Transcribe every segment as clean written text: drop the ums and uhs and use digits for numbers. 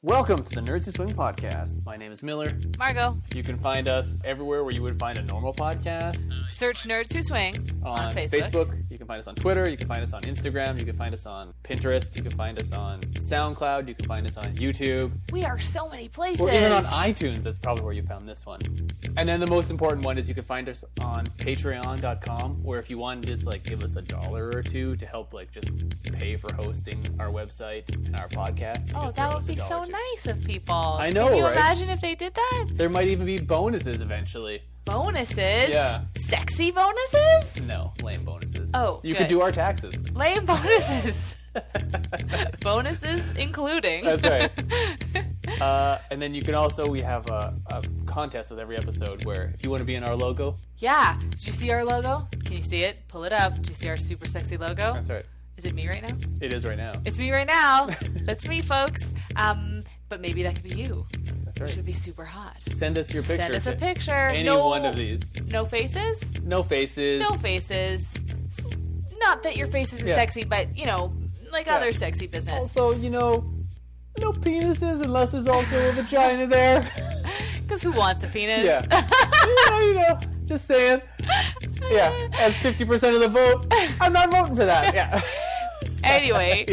Welcome to the Nerds Who Swing podcast. My name is Miller. Margot. You can find us everywhere where you would find a normal podcast. Search Nerds Who Swing on Facebook. You can find us on Twitter. You can find us on Instagram. You can find us on Pinterest. You can find us on SoundCloud. You can find us on YouTube. We are so many places. We're even on iTunes. That's probably where you found this one. And then the most important one is you can find us on Patreon.com, where if you want to just give us $1 or $2 to help just pay for hosting our website and our podcast. Oh, that would be so nice of people. I know, Can you right? imagine if they did that? There might even be bonuses eventually. Bonuses? Yeah. Sexy bonuses? No, lame bonuses. Oh, you good. could do our taxes. Lame bonuses. Bonuses including. That's right. And then you can also, we have a contest with every episode where if you want to be in our logo. Yeah. Did you see our logo? Can you see it? Pull it up. Do you see our super sexy logo? That's right. Is it me right now? It is right now. It's me right now. That's me, folks. But maybe that could be you. That's right. Which would be super hot. Send us your picture. Send us a picture. Any one of these. No faces? No faces. No faces. Not that your face isn't sexy, but, other sexy business. Also, no penises unless there's also a vagina there. Because who wants a penis? Yeah. Just saying. Yeah, as 50% of the vote, I'm not voting for that. Yeah. Anyway,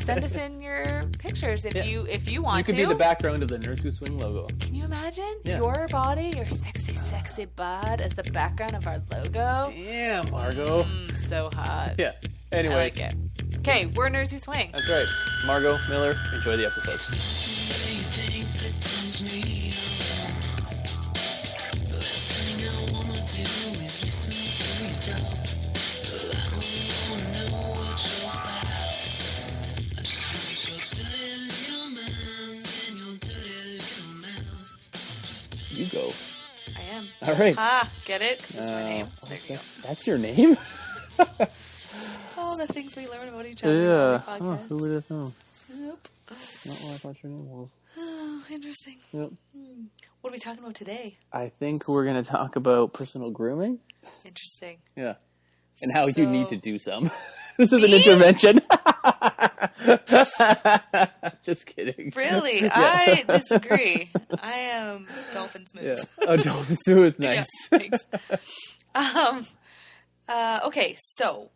send us in your pictures if you want to. You could be the background of the Nerds Who Swing logo. Can you imagine your body, your sexy, sexy bod as the background of our logo? Damn, Margot. So hot. Yeah. Anyway. I like it. Okay, we're Nerds Who Swing. That's right. Margot, Miller, enjoy the episode. You go. I am. All right. Get it? Because it's my name. There you go. That's your name? All the things we learn about each other. Yeah. Oh, who would have known? Yep. Not what I thought your name was. Oh, interesting. Yep. What are we talking about today? I think we're going to talk about personal grooming. Interesting. Yeah. And how you need to do some. This is an intervention. Just kidding. Really? Yeah. I disagree. I am dolphin smooth. Yeah. Oh, dolphin smooth. Nice. Yeah, thanks. Okay, so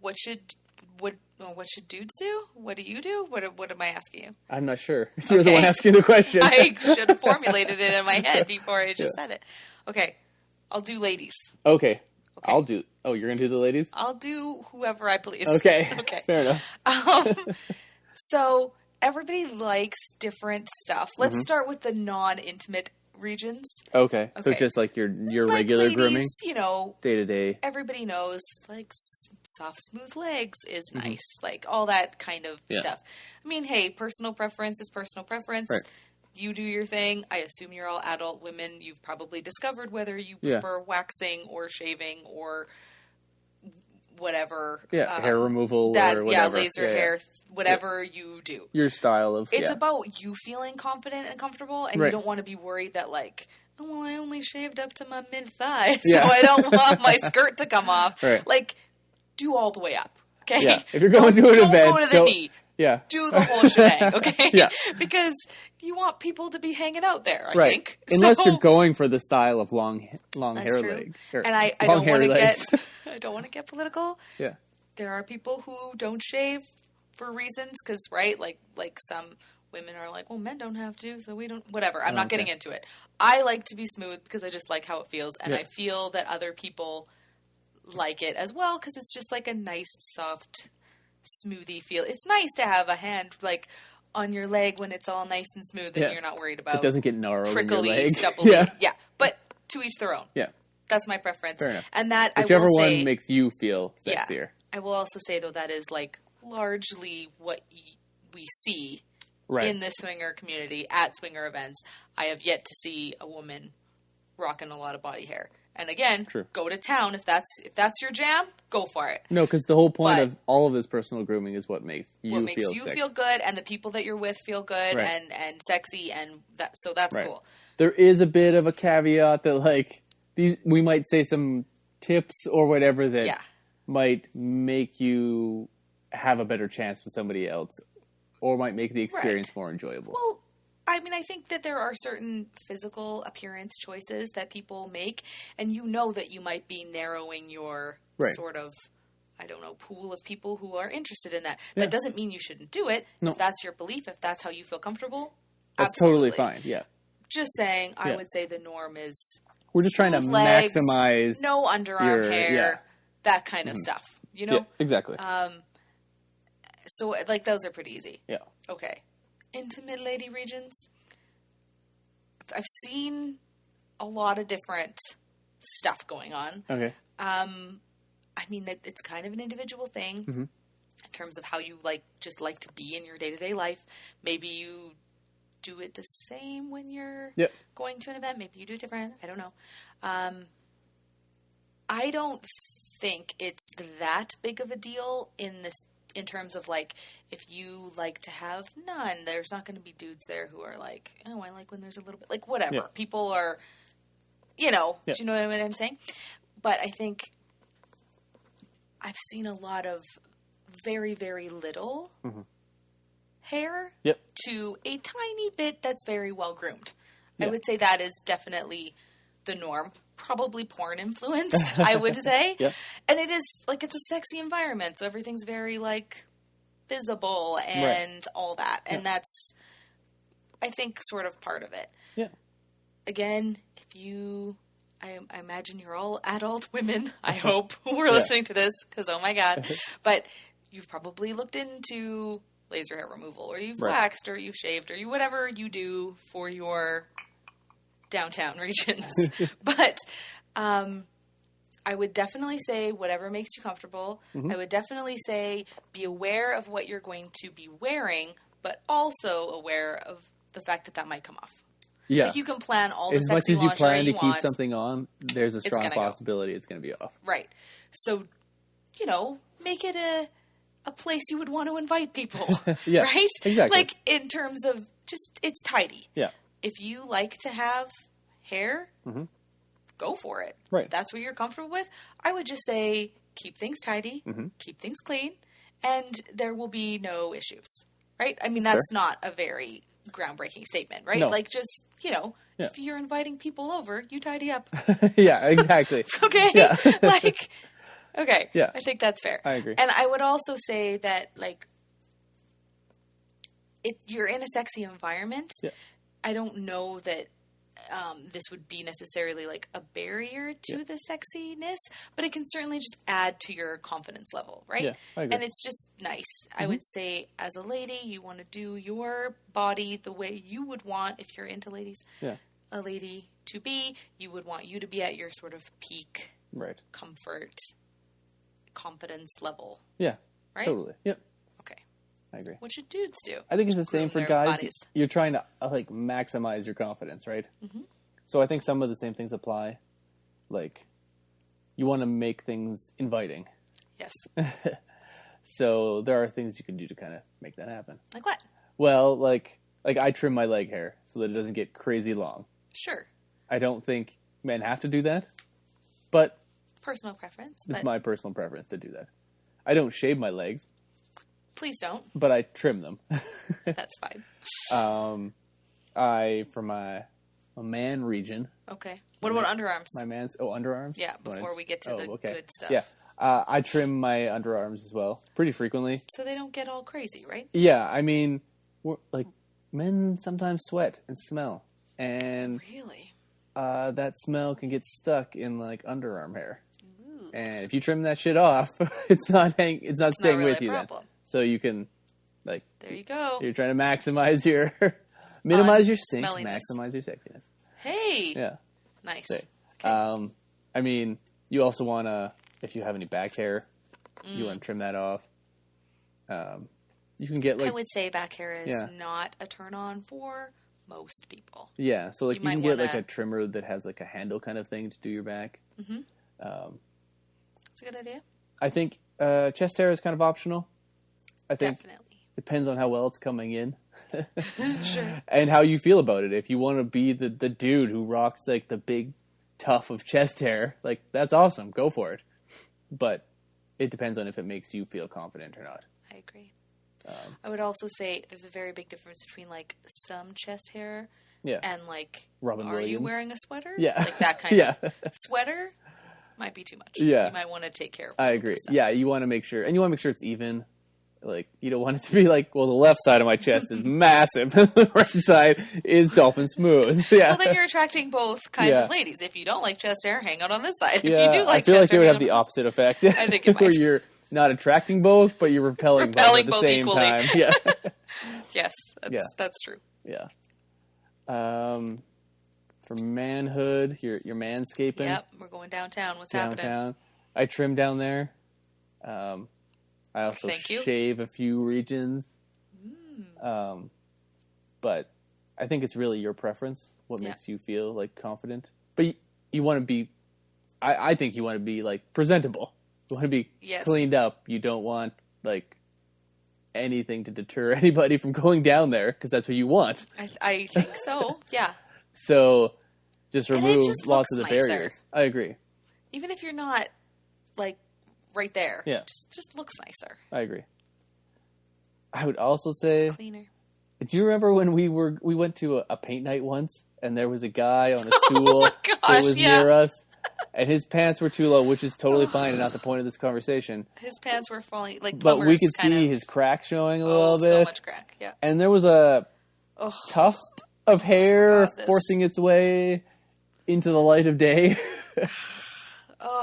what should dudes do? What do you do? What am I asking you? I'm not sure. You're the one asking the question. I should have formulated it in my head before I just said it. Okay, I'll do ladies. Okay. I'll do. Oh, you're gonna do the ladies? I'll do whoever I please. Okay. Okay. Fair enough. So everybody likes different stuff. Let's start with the non-intimate regions. Okay. So just like your regular ladies, grooming, day to day. Everybody knows soft, smooth legs is nice, all that kind of stuff. I mean, hey, personal preference is personal preference. Right. You do your thing. I assume you're all adult women. You've probably discovered whether you prefer waxing or shaving or whatever. Yeah, hair removal or whatever. Yeah, laser hair, whatever you do. Your style of... It's about you feeling confident and comfortable, and you don't want to be worried that, I only shaved up to my mid-thigh, so I don't want my skirt to come off. Right. Do all the way up, okay? Yeah, if you're going to an event... Don't go to the knee. Yeah. Do the whole shebang, okay? Yeah. Because you want people to be hanging out there, I think. Unless you're going for the style of long hair true. leg. And I don't want to I don't want to get political. Yeah. There are people who don't shave for reasons because, like some women are like, well, men don't have to, so we don't, whatever. I'm not getting into it. I like to be smooth because I just like how it feels. And I feel that other people like it as well because it's just like a nice, soft, smoothie feel. It's nice to have a hand on your leg when it's all nice and smooth and you're not worried about it doesn't get gnarled prickly, in your leg. stubbly. Yeah, but to each their own. Yeah. That's my preference. Fair enough. And that whichever I will say, one makes you feel sexier. Yeah, I will also say though that is largely what we see in the swinger community at swinger events. I have yet to see a woman rocking a lot of body hair. And again, go to town if that's your jam. Go for it. No, because the whole point of all of this personal grooming is what makes you feel good, and the people that you're with feel good and sexy, and so that's cool. There is a bit of a caveat that we might say some tips or whatever that might make you have a better chance with somebody else, or might make the experience more enjoyable. Well, I mean, I think that there are certain physical appearance choices that people make, and you know that you might be narrowing your sort of, I don't know, pool of people who are interested in that. That doesn't mean you shouldn't do it. No. If that's your belief, if that's how you feel comfortable, that's absolutely. Totally fine, yeah. Just saying, I would say the norm is we're just trying to legs, maximize no underarm hair, that kind of stuff, you know? Yeah, exactly. So, like, those are pretty easy. Yeah. Okay. Intimate lady regions. I've seen a lot of different stuff going on. Okay. I mean, it's kind of an individual thing in terms of how you just like to be in your day-to-day life. Maybe you do it the same when you're going to an event. Maybe you do it different. I don't know. I don't think it's that big of a deal in terms of, like, if you like to have none, there's not going to be dudes there who are like, oh, I like when there's a little bit, like, whatever. Yeah. People are, do you know what I'm saying? But I think I've seen a lot of very, very little hair to a tiny bit that's very well groomed. I would say that is definitely the norm. Probably porn influenced, I would say. And it is, like, it's a sexy environment, so everything's very, like, visible and all that. And that's, I think, sort of part of it. Yeah. Again, if you, I imagine you're all adult women, I hope, who are listening to this, because, oh my God. But you've probably looked into laser hair removal, or you've waxed, or you've shaved, or whatever you do for your downtown regions. But I would definitely say whatever makes you comfortable. I would definitely say be aware of what you're going to be wearing, but also aware of the fact that might come off. Yeah. Like, you can plan all the sexy lingerie you want. As much as you plan to keep something on, there's a strong possibility it's going to be off. Right. So, make it a place you would want to invite people. Right? Exactly. Like, in terms of just, it's tidy. Yeah. If you like to have hair, go for it. Right. That's what you're comfortable with. I would just say keep things tidy, keep things clean, and there will be no issues. Right? I mean, that's not a very groundbreaking statement, right? No. Like, just, if you're inviting people over, you tidy up. Yeah, exactly. Okay? Yeah. Like, okay. Yeah. I think that's fair. I agree. And I would also say that, like, you're in a sexy environment. Yeah. I don't know that this would be necessarily like a barrier to the sexiness, but it can certainly just add to your confidence level, right? Yeah, I agree. And it's just nice. I would say, as a lady, you want to do your body the way you would want, if you're into ladies, a lady to be. You would want you to be at your sort of peak comfort, confidence level. Yeah, right? Totally. Yep. I agree. What should dudes do? I think it's the same for guys. Bodies. You're trying to maximize your confidence, right? So I think some of the same things apply. Like, you want to make things inviting. Yes. So there are things you can do to kind of make that happen. Like what? Well, like I trim my leg hair so that it doesn't get crazy long. Sure. I don't think men have to do that, but personal preference. It's my personal preference to do that. I don't shave my legs. Please don't. But I trim them. That's fine. For my man region. Okay. What about underarms? My man's underarms. Yeah. Before we get to the good stuff. Yeah. I trim my underarms as well, pretty frequently. So they don't get all crazy, right? Yeah. I mean, men sometimes sweat and smell, and really, that smell can get stuck in underarm hair. Ooh. And if you trim that shit off, it's not staying really with you then. So you can, there you go. You're trying to maximize your, minimize your stink, smelliness. Maximize your sexiness. Hey. Yeah. Nice. So, okay. I mean, you also want to, if you have any back hair, you want to trim that off. You can get I would say back hair is not a turn on for most people. Yeah. So you can get a trimmer that has a handle kind of thing to do your back. Mm-hmm. That's a good idea. I think chest hair is kind of optional. I think definitely depends on how well it's coming in. Sure. And how you feel about it. If you want to be the dude who rocks the big tuft of chest hair, that's awesome. Go for it. But it depends on if it makes you feel confident or not. I agree. I would also say there's a very big difference between like some chest hair and like, Robin are Williams. you wearing a sweater? Yeah. Like that kind of sweater might be too much. Yeah. You might want to take care of I agree. Yeah, you want to make sure, and you want to make sure it's even. Like, you don't want it to be like, well, the left side of my chest is massive, the right side is dolphin smooth. Yeah. Well, then you're attracting both kinds of ladies. If you don't like chest hair, hang out on this side. If Yeah, you do like I feel chest like it hair, would hang have the out on opposite effect. I think it Where might. you're not attracting both, but you're repelling both at the both same equally. time. Yeah. Yes, that's true. Yeah. For manhood, you're manscaping. Yep, we're going downtown. What's happening? I trim down there. I also shave a few regions. But I think it's really your preference, what makes you feel like confident. But you want to be, I think you want to be like presentable. You want to be cleaned up. You don't want like anything to deter anybody from going down there because that's what you want. I think so. Yeah. So just remove lots of the nicer. barriers. I agree. Even if you're not like right there. Yeah. Just looks nicer. I agree. I would also say, it's cleaner. Do you remember when we went to a paint night once and there was a guy on a stool that was near us and his pants were too low, which is totally fine and not the point of this conversation. His pants were falling like but we could see his crack showing a little bit. So much crack, yeah. And there was a tuft of hair forcing its way into the light of day.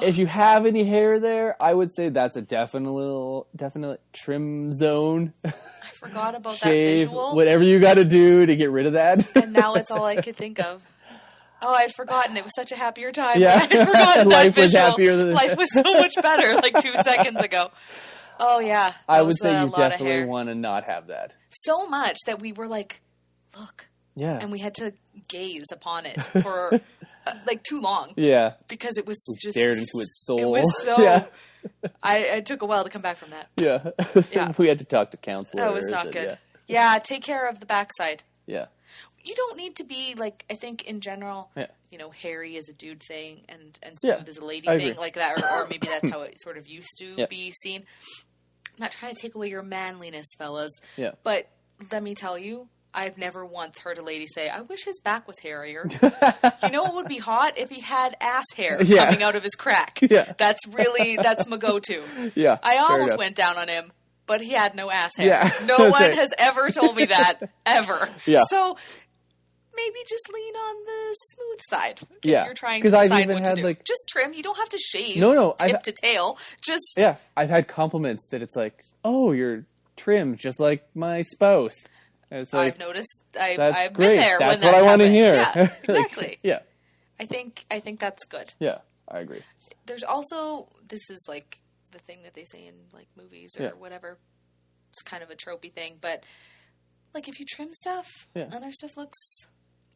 If you have any hair there, I would say that's a definite trim zone. I forgot about that Shave, visual. Whatever you got to do to get rid of that. And now it's all I could think of. Oh, I'd forgotten. It was such a happier time. Yeah. I'd forgotten Life that was visual. happier than Life was so much better like 2 seconds ago. Oh, yeah. I would say you definitely want to not have that. So much that we were like, look. Yeah. And we had to gaze upon it for like too long. Yeah. Because it was just... stared into its soul. It was so... I took a while to come back from that. Yeah. We had to talk to counselors. That was not good. Yeah, take care of the backside. Yeah. You don't need to be, like, I think in general, you know, hairy is a dude thing and smooth is a lady thing, like that, or maybe that's how it sort of used to be seen. I'm not trying to take away your manliness, fellas. Yeah. But let me tell you, I've never once heard a lady say, I wish his back was hairier. You know what would be hot? If he had ass hair coming out of his crack. Yeah. That's my go-to. Yeah. I almost went down on him, but he had no ass hair. Yeah. No one has ever told me that, ever. Yeah. So maybe just lean on the smooth side. If you're trying to I've decide even what had, to do. like, just trim. You don't have to shave tip to tail. Just... Yeah. I've had compliments that it's like, oh, you're trimmed just like my spouse. And it's like, I've noticed. I've great. been there. That's when what I want to happened. hear. Yeah, exactly. Yeah. I think that's good. Yeah, I agree. There's also, this is like the thing that they say in like movies or whatever. It's kind of a tropey thing, but like if you trim stuff, other stuff looks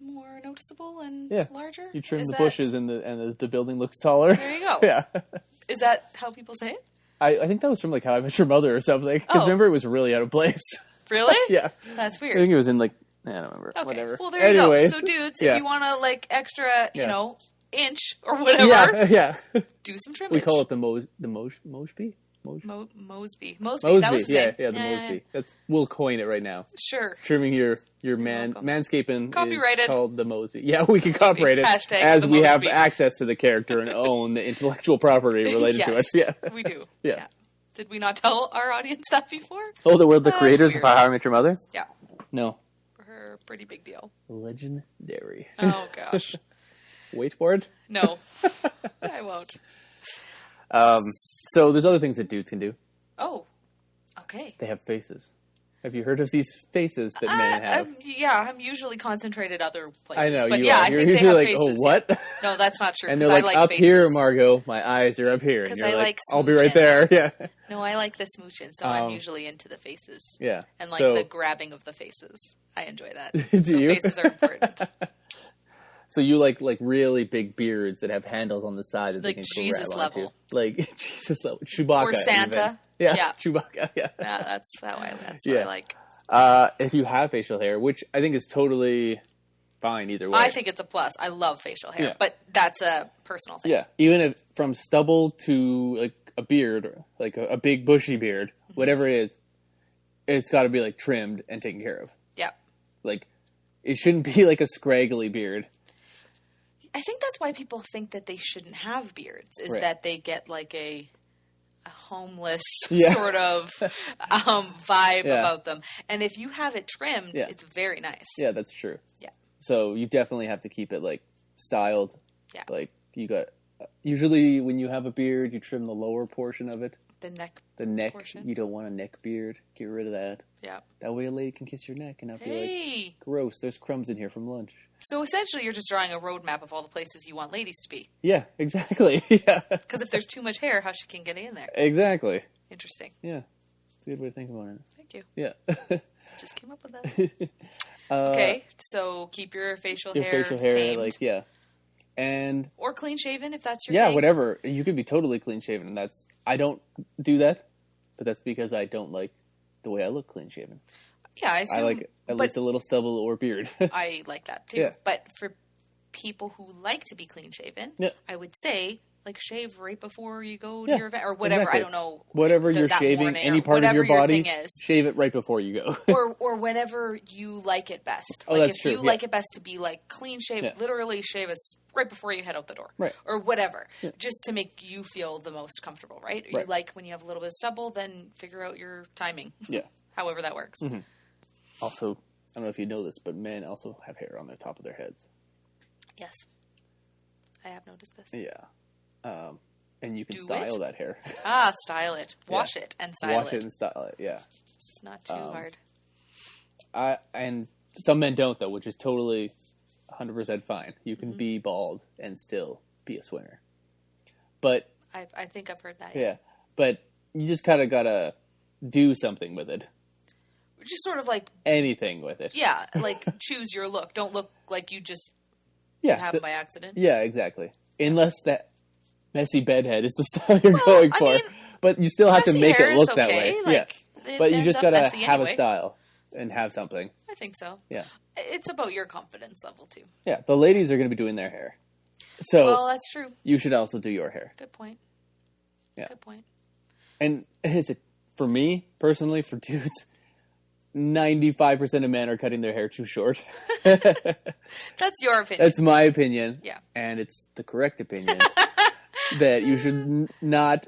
more noticeable and larger. You trim the bushes and the building looks taller. There you go. Yeah. Is that how people say it? I think that was from like How I Met Your Mother or something. Because remember, it was really out of place. Really? Yeah. That's weird. I think it was in like, I don't remember. Okay. Whatever. Well, there you go. So dudes, if you want to like extra, you know, inch or whatever, do some trimmage. We call it the Mosby? Mosby. Mosby. That was The Mosby. We'll coin it right now. Sure. Trimming your manscaping Copyrighted. is called the Mosby. Yeah, we can copyright it Hashtag as we Mosby. have access to the character and own the intellectual property related to it. Yeah, we do. Yeah. Did we not tell our audience that before? Oh, we're the creators of How I Met Your Mother? Yeah. No. We're a pretty big deal. Legendary. Oh, gosh. Wait for it? No. I won't. So there's other things that dudes can do. Oh. Okay. They have faces. Have you heard of these faces that men have? I'm usually concentrated other places. I know, but you yeah, are. I You're think usually they like, have oh, faces. what? Yeah. No, that's not true. And they're like, I like up faces. here, Margot, my eyes are up here. And you're I like, like I'll be right smooching. there. Yeah. No, I like the smooching, so I'm usually into the faces. Yeah. And like the grabbing of the faces. I enjoy that. Do so you? faces are important. So you like really big beards that have handles on the side that like they can Jesus grab level. onto. Like Jesus level. Chewbacca. Or Santa. Even. Yeah. Chewbacca. Yeah. That's what I like. If you have facial hair, which I think is totally fine either way. I think it's a plus. I love facial hair, but that's a personal thing. Yeah. Even if from stubble to like a beard, like a big bushy beard, whatever it is, it's got to be like trimmed and taken care of. Yeah. Like, it shouldn't be like a scraggly beard. I think that's why people think that they shouldn't have beards, is Right. that they get like a homeless Yeah. sort of vibe Yeah. about them. And if you have it trimmed, Yeah. it's very nice. Yeah, that's true. Yeah. So you definitely have to keep it like styled. Yeah. Like you got, usually when you have a beard, you trim the lower portion of it. The neck. The neck, portion. you don't want a neck beard. Get rid of that. Yeah. That way a lady can kiss your neck and not be Hey. like, gross, there's crumbs in here from lunch. So essentially you're just drawing a roadmap of all the places you want ladies to be. Yeah, exactly. Yeah. Because if there's too much hair, how she can get in there? Exactly. Interesting. Yeah. It's a good way to think about it. Thank you. Yeah. Just came up with that. Okay, so keep your facial hair tamed. like, yeah. And Or clean shaven if that's your yeah, thing. whatever. You could be totally clean shaven, and I don't do that, but that's because I don't like the way I look clean shaven. Yeah, I assume. I like at least a little stubble or beard. I like that too. Yeah. But for people who like to be clean shaven, Yeah. I would say like shave right before you go to Yeah, your event or whatever. exactly. I don't know. Whatever you're that shaving, morning any or part of your whatever body, thing is. shave it right before you go. or whenever you like it best. Oh, Like that's if true, you yeah. like it best to be like clean shaved, Yeah. literally shave us right before you head out the door. Right. Or whatever. Yeah. Just to make you feel the most comfortable, right? Right. You like when you have a little bit of stubble, then figure out your timing. Yeah. However that works. Mm-hmm. Also, I don't know if you know this, but men also have hair on the top of their heads. Yes. I have noticed this. Yeah. And you can Do style it? that hair. Style it. Wash it and style Wash it and style it, yeah. It's not too hard. And some men don't, though, which is totally 100% fine. You can Mm-hmm. be bald and still be a swinger. But, I think I've heard that. yeah. But you just kind of got to do something with it. Just sort of like, Anything with it. yeah, like choose your look. Don't look like you just Yeah. have it by accident. Yeah, exactly. Unless that messy bedhead is the style you're going I for. mean, but you still have to messy make hair it is look that okay. way. Like, yeah. it But you ends just up got to messy have anyway. a style and have something. I think so. Yeah. It's about your confidence level too. Yeah. The ladies are going to be doing their hair. So Well, that's true. you should also do your hair. Good point. Yeah. Good point. And is it, for me, personally, for dudes, 95% of men are cutting their hair too short. That's your opinion. That's my opinion. Yeah. And it's the correct opinion. That you should not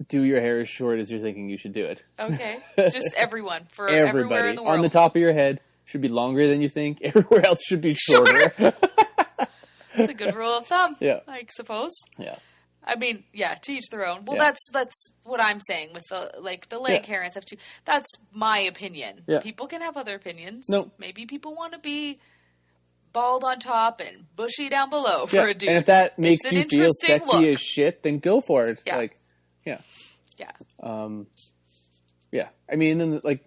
do your hair as short as you're thinking you should do it. Okay. Just everyone. For everywhere Everybody. in the world. On the top of your head should be longer than you think. Everywhere else should be shorter. That's a good rule of thumb. Yeah. I suppose. Yeah. I mean, yeah, to each their own. Well, Yeah. that's what I'm saying with the leg Yeah. hair and stuff too. That's my opinion. Yeah. People can have other opinions. No. Maybe people want to be bald on top and bushy down below for Yeah. a dude. And if that It's makes an you feel interesting sexy look. as shit, then go for it. Yeah. Like, yeah. Yeah. Yeah. I mean, then, like,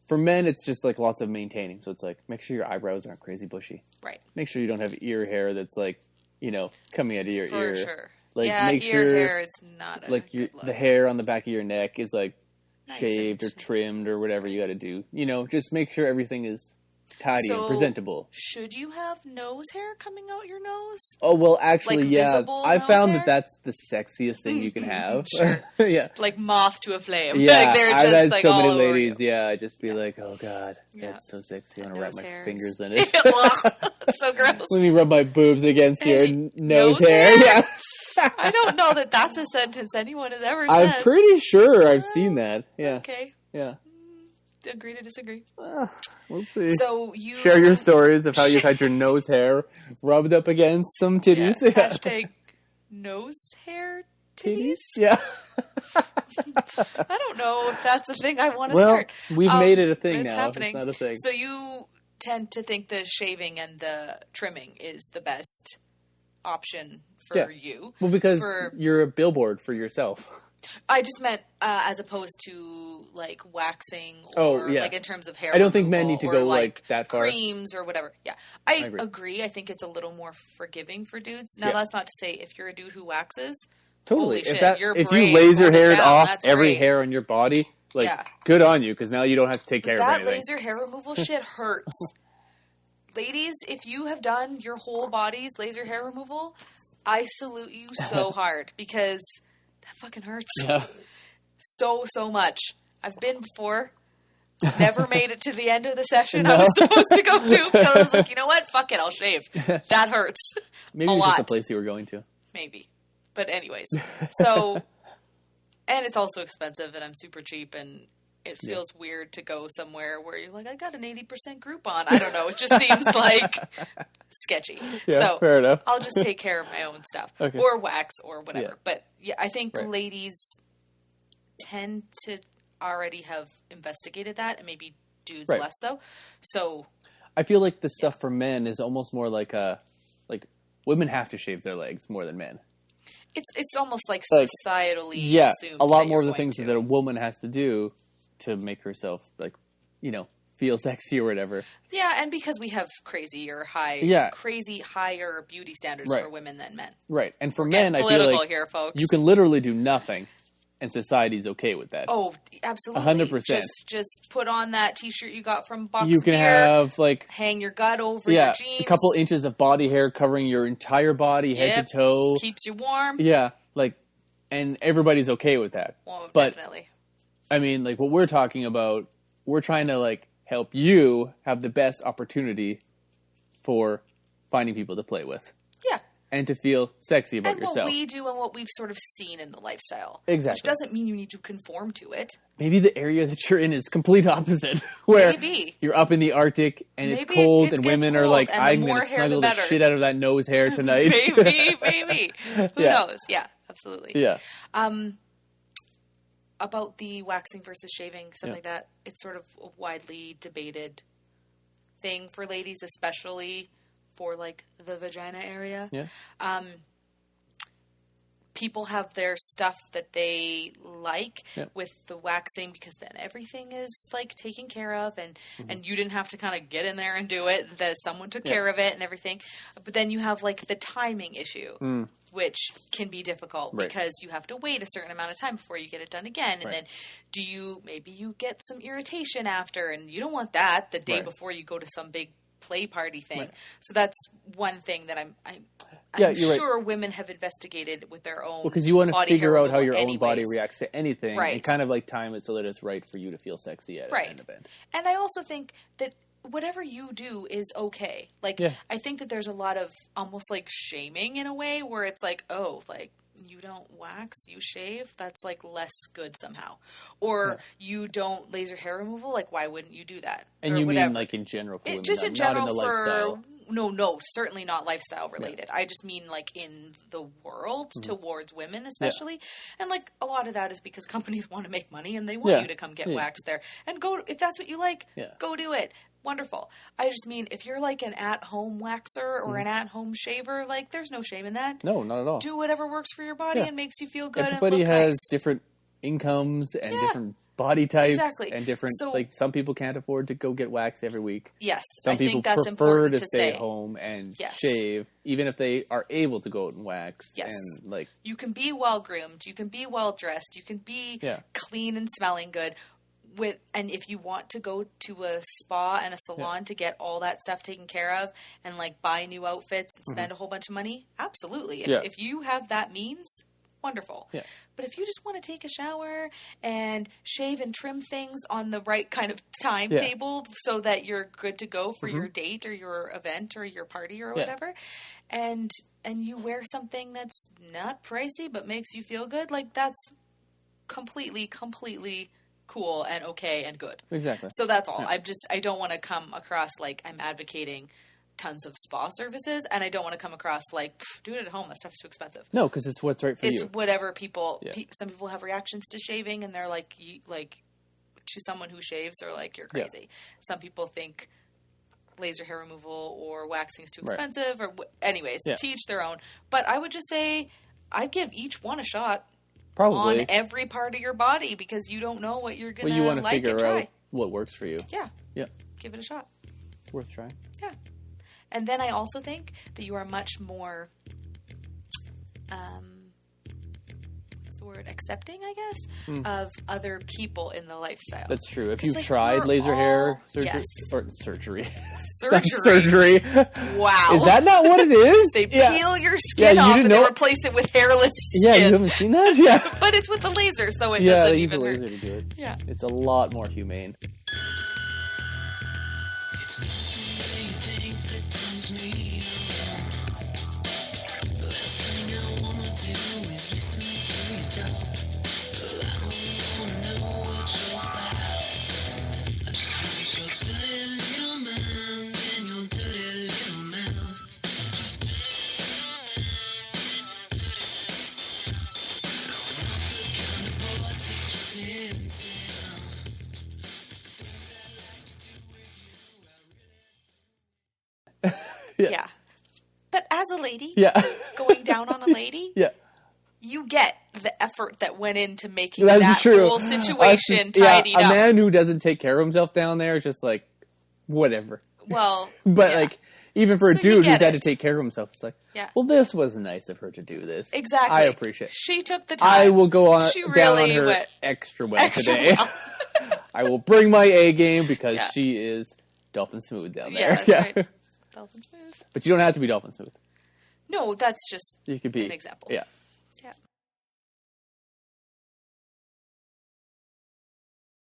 for men, it's just, like, lots of maintaining. So it's like, make sure your eyebrows aren't crazy bushy. Right. Make sure you don't have ear hair that's, like, you know, coming out of your For ear. sure. Like, yeah, make ear sure, hair is not a like, good look. the hair on the back of your neck is, like, Nice shaved or and- trimmed or whatever you got to do. You know, just make sure everything is tidy So, and presentable. Should you have nose hair coming out your nose? Oh, well, actually, like yeah. visible I nose found hair? that that's the sexiest thing you can have. Sure. Yeah. Like moth to a flame. Yeah, like they're I've just had like so all many over ladies. you. Yeah, I'd just be like, "Oh God, Yeah. that's so sexy. I That want to wrap nose my hair fingers is- in it. Ugh, so gross. Let me rub my boobs against your Hey, nose nose hair." hair? Yeah, I don't know that that's a sentence anyone has ever said. I'm pretty sure I've seen that. Yeah, Okay, yeah. agree to disagree. We'll see. So you Share your stories of how you've had your nose hair rubbed up against some titties. Yeah, Yeah. hashtag nose hair titties. Yeah. I don't know if that's a thing I want to Well, start. we've made it a thing it's now. Happening. It's not a thing. So you tend to think the shaving and the trimming is the best option for Yeah. you. Well, because for- you're a billboard for yourself. I just meant as opposed to like waxing Oh, or yeah. like in terms of hair. I don't think men removal need to or, go, like, that far. Creams or whatever. Yeah, I agree. agree. I think it's a little more forgiving for dudes. Now Yeah. that's not to say if you're a dude who waxes. Totally. Holy shit, you're If brave, you laser hold it haired down, off that's every great. hair on your body, like, Yeah. good on you, because now you don't have to take care of That anything. laser hair removal shit hurts. Ladies, if you have done your whole body's laser hair removal, I salute you so hard because that fucking hurts Yeah. so much. I've been before. Never made it to the end of the session I was supposed to go to because I was like, you know what? Fuck it, I'll shave. That hurts. Maybe a it's lot. just a place you were going to. Maybe. But anyways. So, and it's also expensive and I'm super cheap and it feels weird to go somewhere where you're like, I got an 80% Groupon. I don't know. It just seems like sketchy. Yeah, so fair enough. I'll just take care of my own stuff. Okay. Or wax or whatever. Yeah. But yeah, I think Right. ladies tend to already have investigated that and maybe dudes Right. less so. So I feel like the stuff for men is almost more like women have to shave their legs more than men. it's almost like Like, societally Yeah, assumed a lot that more of you're the going things to. that a woman has to do to make herself feel sexy or whatever. Yeah, and because we have crazy higher beauty standards Right. for women than men. Right. And for Getting men, I feel political like here, folks. you can literally do nothing and society's okay with that. Oh, absolutely. 100%. Just put on that T-shirt you got from Box You can Beer, have hang your gut over your jeans. a couple inches of body hair covering your entire body, head Yep. to toe. Keeps you warm. Yeah, and everybody's okay with that. Well, But definitely. I mean, what we're talking about, we're trying to help you have the best opportunity for finding people to play with Yeah. and to feel sexy about And yourself. what we do and what we've sort of seen in the lifestyle. Exactly. Which doesn't mean you need to conform to it. Maybe the area that you're in is complete opposite, where Maybe. you're up in the Arctic and it's Maybe cold, it and gets women are cold, like, and the I'm more going to hair, the snuggle the better." shit out of that nose hair tonight. maybe. Who Yeah. knows? Yeah, absolutely. Yeah. About the waxing versus shaving, stuff Yeah. like that, it's sort of a widely debated thing for ladies, especially for the vagina area. Yeah. People have their stuff that they like Yep. with the waxing because then everything is taken care of and you didn't have to kind of get in there and do it. That someone took care of it and everything. But then you have the timing issue, which can be difficult Right. because you have to wait a certain amount of time before you get it done again. And Right. then maybe you get some irritation after, and you don't want that the day Right. before you go to some big play party thing. Right. So that's one thing that I'm Yeah, you're right. sure women have investigated with their own. Because you want to body figure hair out how your removal own body anyways. reacts to anything, Right. and kind of time it so that it's right for you to feel sexy at Right. an event. And I also think that whatever you do is okay. Yeah. I think that there's a lot of almost shaming in a way where it's you don't wax, you shave, that's less good somehow. Or you don't laser hair removal, why wouldn't you do that? And or you whatever. mean in general for women, Just in not general in the for lifestyle. no, certainly not lifestyle related. I just mean in the world towards women especially. And a lot of that is because companies want to make money and they want you to come get waxed there. And go if that's what you like, go do it. Wonderful. I just mean if you're an at-home waxer or an at-home shaver, there's no shame in that. No, not at all. Do whatever works for your body and makes you feel good. Everybody and look has nice. different incomes and different body types, Exactly. and different So- some people can't afford to go get waxed every week. Yes, Some I people think that's prefer important to to stay say. home and Yes. shave, even if they are able to go out and wax. Yes. And You can be well groomed. You can be well dressed. You can be clean and smelling good. And if you want to go to a spa and a salon to get all that stuff taken care of and buy new outfits and spend a whole bunch of money, absolutely. If you have that means, wonderful. Yeah. But if you just want to take a shower and shave and trim things on the right kind of timetable so that you're good to go for your date or your event or your party or whatever, and you wear something that's not pricey but makes you feel good, that's completely cool and okay and good. Exactly. So that's all. Yeah. I don't want to come across I'm advocating tons of spa services, and I don't want to come across do it at home. That stuff is too expensive. No, because it's what's right for It's you. whatever people. Some people have reactions to shaving, and they're to someone who shaves, or you're crazy. Some people think laser hair removal or waxing is too expensive, or anyways, to each their own. But I would just say I'd give each one a shot. Probably. On every part of your body, because you don't know what you're going to you want to like figure and try. out what works for you. Yeah. Yeah. Give it a shot. Worth trying. Yeah. And then I also think that you are much more, what's the word, accepting, I guess, of other people in the lifestyle. That's true. If 'Cause, you've tried laser hair surgery, Yes. or surgery. Surgery. Wow. Is that not what it is? They peel your skin you off didn't and know? they replace it with hairless skin. Yeah, you haven't seen that? Yeah. But it's with the laser, so it Yeah, doesn't they use a even laser hurt. to do it. Yeah. It's a lot more humane. Yeah. But as a lady, Yeah. going down on a lady, Yeah. you get the effort that went into making That's that true. whole situation tidied a up. man who doesn't take care of himself down there is just like, whatever. Well, But yeah. like, even for a So you dude who's get had to it. take care of himself, it's like, Yeah. well, this was nice of her to do this. Exactly. I appreciate it. She took the time. I will go on She down really on her went extra well extra today. well. I will bring my A game because Yeah. she is dolphin smooth down Yeah, there. that's right. Dolphin smooth. But you don't have to be dolphin smooth. No, that's just You could be an example. Yeah.